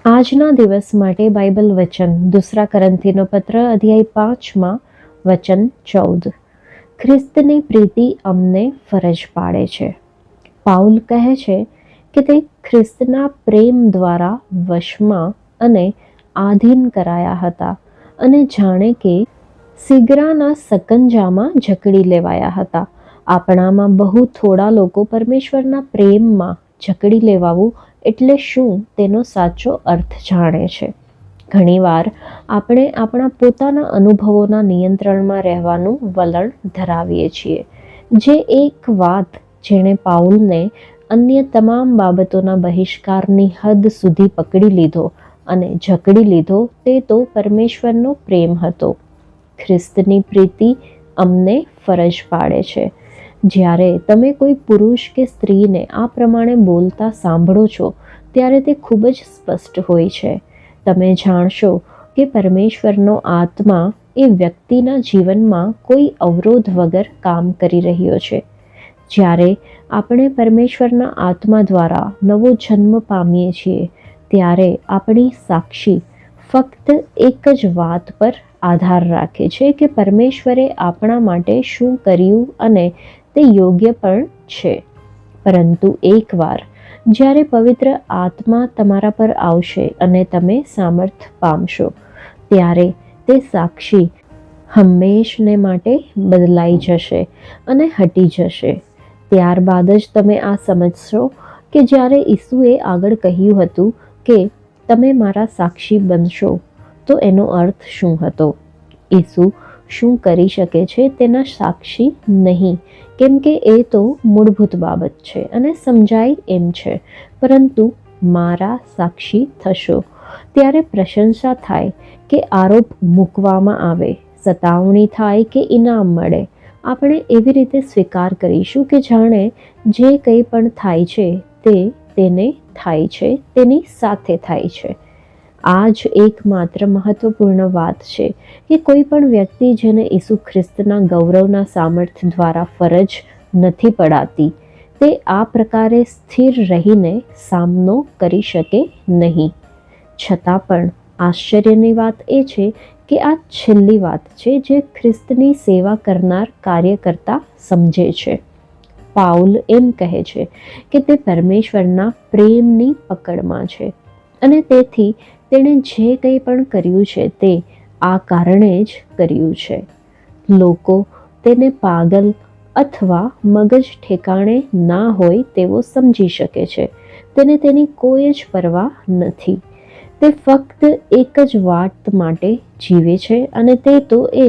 આજના દિવસ માટે બાઇબલ વચન દુસરા કરંથીનો પત્ર અધ્યાય 5 વચન 14. ખ્રિસ્તની પ્રીતિ અમને ફરજ પાડે છે. પાઉલ કહે છે કે તે ખ્રિસ્તના પ્રેમ દ્વારા વશમાં અને આધીન કરાયા હતા અને જાણે કે સિગરાના સકંજામાં જકડી લેવાયા હતા. આપણામાં બહુ થોડા લોકો પરમેશ્વરના પ્રેમમાં જકડી લેવાવું એટલે શું તેનો સાચો અર્થ જાણે છે. ઘણીવાર આપણે આપણા પોતાના અનુભવોના નિયંત્રણમાં રહેવાનું વલણ ધરાવીએ છીએ. જે એક વાત જેણે પાઉલને અન્ય તમામ બાબતોના બહિષ્કારની હદ સુધી પકડી લીધો અને જકડી લીધો તે તો પરમેશ્વરનો પ્રેમ હતો. ખ્રિસ્તની પ્રીતિ અમને ફરજ પાડે છે. જ્યારે તમે કોઈ પુરુષ કે સ્ત્રીને આ પ્રમાણે બોલતા સાંભળો છો ત્યારે તે ખૂબ જ સ્પષ્ટ હોય છે. તમે જાણશો કે પરમેશ્વરનો આત્મા એ વ્યક્તિના જીવનમાં કોઈ અવરોધ વગર કામ કરી રહ્યો છે. જ્યારે આપણે પરમેશ્વરના આત્મા દ્વારા નવો જન્મ પામીએ છીએ ત્યારે આપણી સાક્ષી ફક્ત એક જ વાત પર આધાર રાખે છે કે પરમેશ્વરે આપણા માટે શું કર્યું અને તે યોગ્ય પણ છે. પરંતુ એકવાર જ્યારે પવિત્ર આત્મા તમારા પર આવશે અને તમે સામર્થ્ય પામશો ત્યારે તે સાક્ષી હંમેશને માટે બદલાઈ જશે અને હટી જશે. ત્યારબાદ જ તમે આ સમજશો કે જ્યારે ઈસુએ આગળ કહ્યું હતું કે તમે મારા સાક્ષી બનશો તો એનો અર્થ શું હતો. ઈસુ શું કરી શકે છે તેના સાક્ષી નહીં, કેમ કે એ તો મૂળભૂત બાબત છે અને સમજાય એમ છે. પરંતુ મારા સાક્ષી થશો ત્યારે પ્રશંસા થાય કે આરોપ મૂકવામાં આવે, સતાવણી થાય કે ઇનામ મળે, આપણે એવી રીતે સ્વીકાર કરીશું કે જાણે જે કંઈ પણ થાય છે તે તેને થાય છે તેની સાથે થાય છે. આ જ એકમાત્ર મહત્વપૂર્ણ વાત છે કે કોઈ પણ વ્યક્તિ જેને ઈસુ ખ્રિસ્તના ગૌરવના સામર્થ્ય દ્વારા ફરજ નથી પડાતી તે આ પ્રકારે સ્થિર રહીને સામનો કરી શકે નહીં. છતાં પણ આશ્ચર્યની વાત એ છે કે આ છેલ્લી વાત છે જે ખ્રિસ્તની સેવા કરનાર કાર્યકર્તા સમજે છે. પાઉલ એમ કહે છે કે તે પરમેશ્વરના પ્રેમની પકડમાં છે અને તેથી તેણે જે કંઈ પણ કર્યું છે તે આ કારણે જ કર્યું છે. લોકો તેને પાગલ અથવા મગજ ઠેકાણે ના હોય તેવો સમજી શકે છે. તેને તેની કોઈ જ પરવા નથી. તે ફક્ત એક જ વાત માટે જીવે છે અને તે તો એ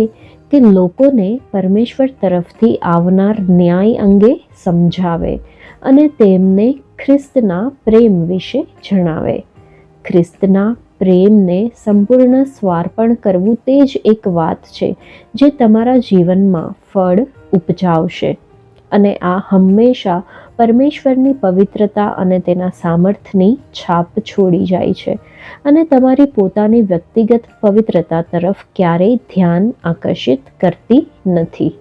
કે લોકોને પરમેશ્વર તરફથી આવનાર ન્યાય અંગે સમજાવે અને તેમને ખ્રિસ્તના પ્રેમ વિશે જણાવે. ખ્રિસ્તના પ્રેમને સંપૂર્ણ સ્વાર્પણ કરવું તે જ એક વાત છે જે તમારા જીવનમાં ફળ ઉપજાવશે અને આ હંમેશા પરમેશ્વરની પવિત્રતા અને તેના સામર્થ્યની છાપ છોડી જાય છે અને તમારી પોતાની વ્યક્તિગત પવિત્રતા તરફ ક્યારેય ધ્યાન આકર્ષિત કરતી નથી.